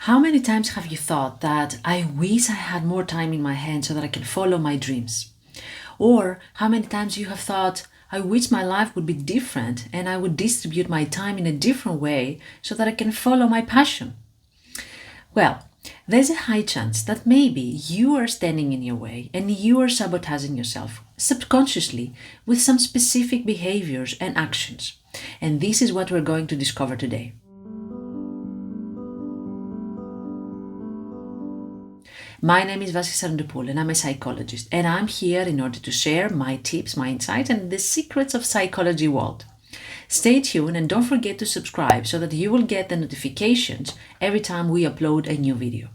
How many times have you thought that I wish I had more time in my hands so that I can follow my dreams? Or how many times you have thought, I wish my life would be different and I would distribute my time in a different way so that I can follow my passion? Well, there's a high chance that maybe you are standing in your way and you are sabotaging yourself subconsciously with some specific behaviors and actions. And this is what we're going to discover today. My name is Vasi Sarandopoul and I'm a psychologist, and I'm here in order to share my tips, my insights, and the secrets of psychology world. Stay tuned and don't forget to subscribe so that you will get the notifications every time we upload a new video.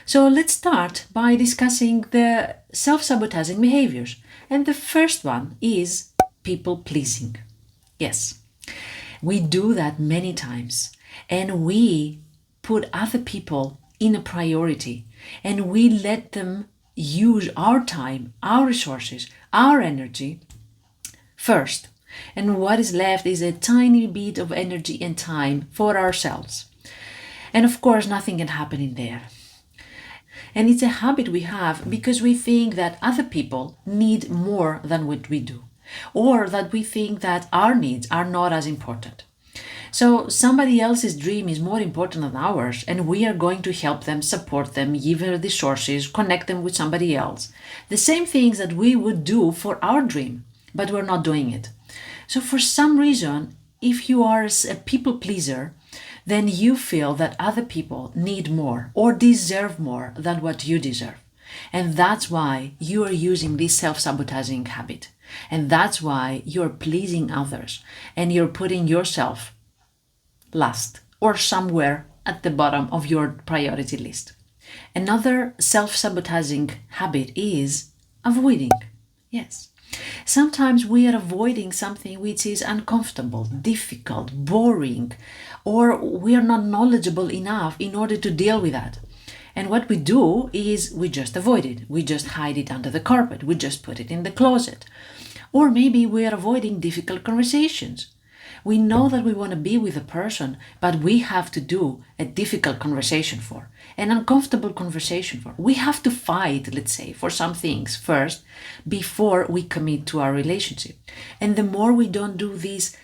So let's start by discussing the self-sabotaging behaviors. And the first one is people-pleasing. Yes, we do that many times, and we put other people in a priority, and we let them use our time, our resources, our energy first. And what is left is a tiny bit of energy and time for ourselves. And of course, nothing can happen in there. And it's a habit we have because we think that other people need more than what we do, or that we think that our needs are not as important. So somebody else's dream is more important than ours, and we are going to help them, support them, give them resources, connect them with somebody else. The same things that we would do for our dream, but we're not doing it. So for some reason, if you are a people pleaser, then you feel that other people need more or deserve more than what you deserve. And that's why you are using this self-sabotaging habit. And that's why you're pleasing others and you're putting yourself last or somewhere at the bottom of your priority list. Another self-sabotaging habit is avoiding. Yes. Sometimes we are avoiding something which is uncomfortable, difficult, boring, or we are not knowledgeable enough in order to deal with that. And what we do is we just avoid it. We just hide it under the carpet. We just put it in the closet. Or maybe we are avoiding difficult conversations. We know that we want to be with a person, but we have to do a difficult conversation for, an uncomfortable conversation for. We have to fight, let's say, for some things first before we commit to our relationship. And the more we don't do this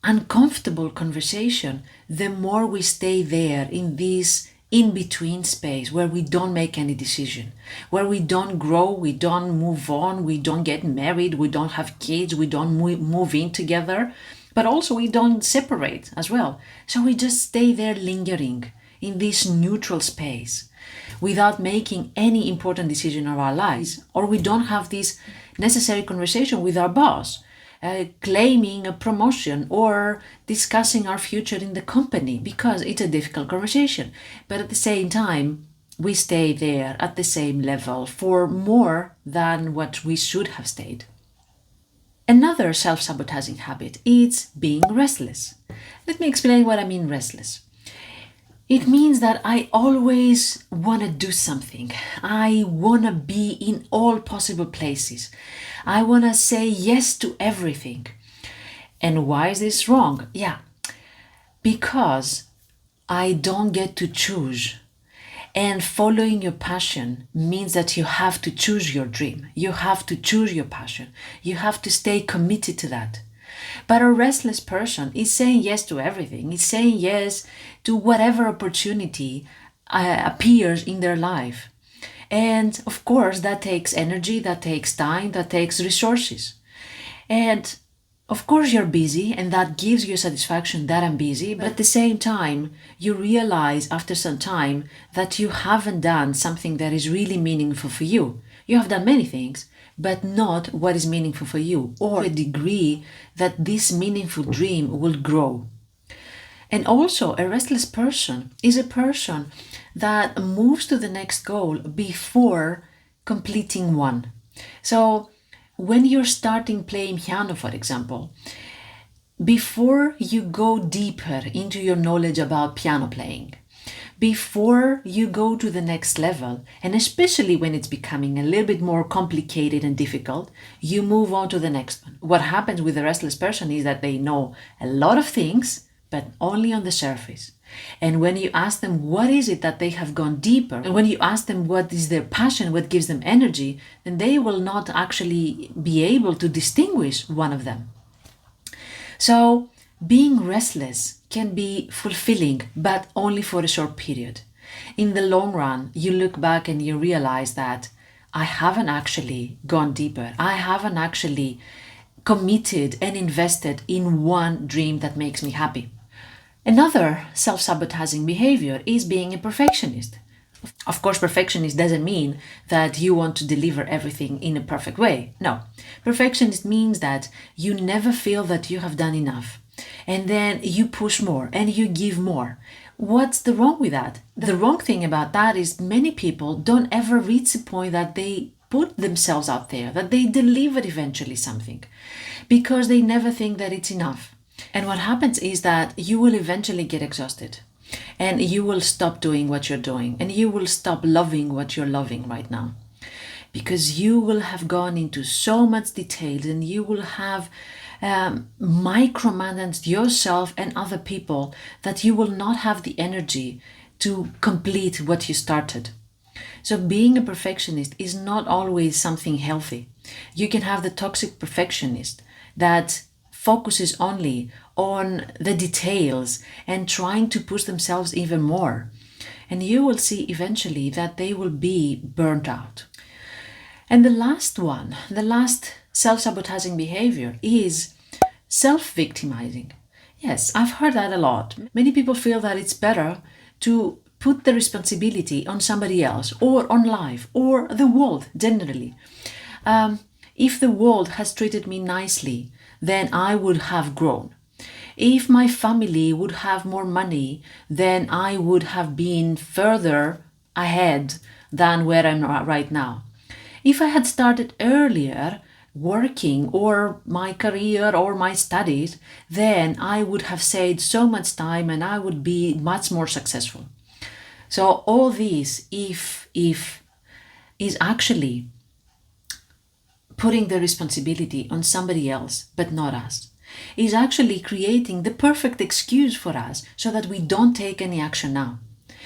uncomfortable conversation, the more we stay there in this in-between space where we don't make any decision, where we don't grow, we don't move on, we don't get married, we don't have kids, we don't move in together. But also we don't separate as well. So we just stay there lingering in this neutral space without making any important decision of our lives. Or we don't have this necessary conversation with our boss, claiming a promotion or discussing our future in the company because it's a difficult conversation. But at the same time, we stay there at the same level for more than what we should have stayed. Another self-sabotaging habit is being restless. Let me explain what I mean restless. It means that I always want to do something. I want to be in all possible places. I want to say yes to everything. And why is this wrong? Yeah, because I don't get to choose. And following your passion means that you have to choose your dream. You have to choose your passion. You have to stay committed to that. But a restless person is saying yes to everything. Is saying yes to whatever opportunity appears in their life. And of course, that takes energy, that takes time, that takes resources. And of course, you're busy, and that gives you satisfaction that I'm busy, but at the same time, you realize after some time that you haven't done something that is really meaningful for you. You have done many things, but not what is meaningful for you, or a degree that this meaningful dream will grow. And also, a restless person is a person that moves to the next goal before completing one. So, when you're starting playing piano, for example, before you go deeper into your knowledge about piano playing, before you go to the next level, and especially when it's becoming a little bit more complicated and difficult, you move on to the next one. What happens with the restless person is that they know a lot of things, but only on the surface. And when you ask them what is it that they have gone deeper, and when you ask them what is their passion, what gives them energy, then they will not actually be able to distinguish one of them. So being restless can be fulfilling, but only for a short period. In the long run, you look back and you realize that I haven't actually gone deeper. I haven't actually committed and invested in one dream that makes me happy. Another self-sabotaging behavior is being a perfectionist. Of course, perfectionist doesn't mean that you want to deliver everything in a perfect way. No. Perfectionist means that you never feel that you have done enough. And then you push more and you give more. What's the wrong with that? The wrong thing about that is many people don't ever reach the point that they put themselves out there, that they deliver eventually something, because they never think that it's enough. And what happens is that you will eventually get exhausted and you will stop doing what you're doing and you will stop loving what you're loving right now, because you will have gone into so much detail and you will have micromanaged yourself and other people that you will not have the energy to complete what you started. So being a perfectionist is not always something healthy. You can have the toxic perfectionist that focuses only on the details and trying to push themselves even more. And you will see eventually that they will be burnt out. And the last one, the last self-sabotaging behavior is self-victimizing. Yes, I've heard that a lot. Many people feel that it's better to put the responsibility on somebody else or on life or the world generally. If the world has treated me nicely, then I would have grown. If my family would have more money, then I would have been further ahead than where I'm right now. If I had started earlier working or my career or my studies, then I would have saved so much time and I would be much more successful. So all this if is actually putting the responsibility on somebody else but not us. Is actually creating the perfect excuse for us so that we don't take any action now.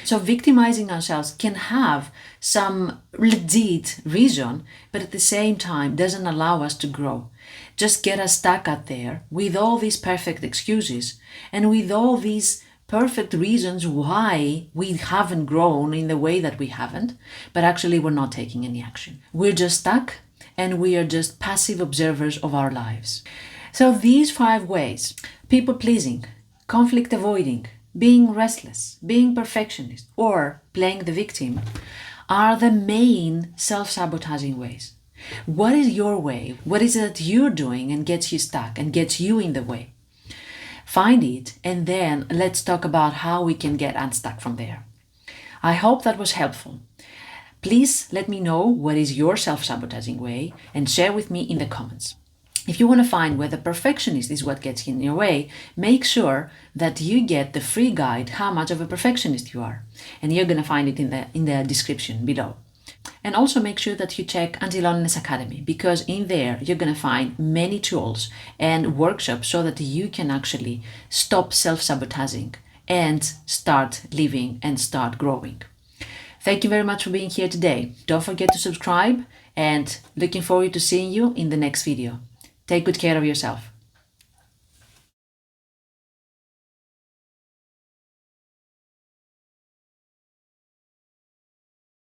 So victimizing ourselves can have some legit reason, but at the same time doesn't allow us to grow. Just get us stuck out there with all these perfect excuses and with all these perfect reasons why we haven't grown in the way that we haven't, but actually we're not taking any action. We're just stuck and we are just passive observers of our lives. So these 5 ways, people pleasing, conflict avoiding, being restless, being perfectionist, or playing the victim, are the main self-sabotaging ways. What is your way? What is it that you're doing and gets you stuck and gets you in the way? Find it and then let's talk about how we can get unstuck from there. I hope that was helpful. Please let me know what is your self-sabotaging way and share with me in the comments. If you want to find whether perfectionist is what gets in your way, make sure that you get the free guide, How Much of a Perfectionist You Are. And you're going to find it in the description below. And also make sure that you check AntiLoneliness Academy, because in there you're going to find many tools and workshops so that you can actually stop self-sabotaging and start living and start growing. Thank you very much for being here today. Don't forget to subscribe and looking forward to seeing you in the next video. Take good care of yourself.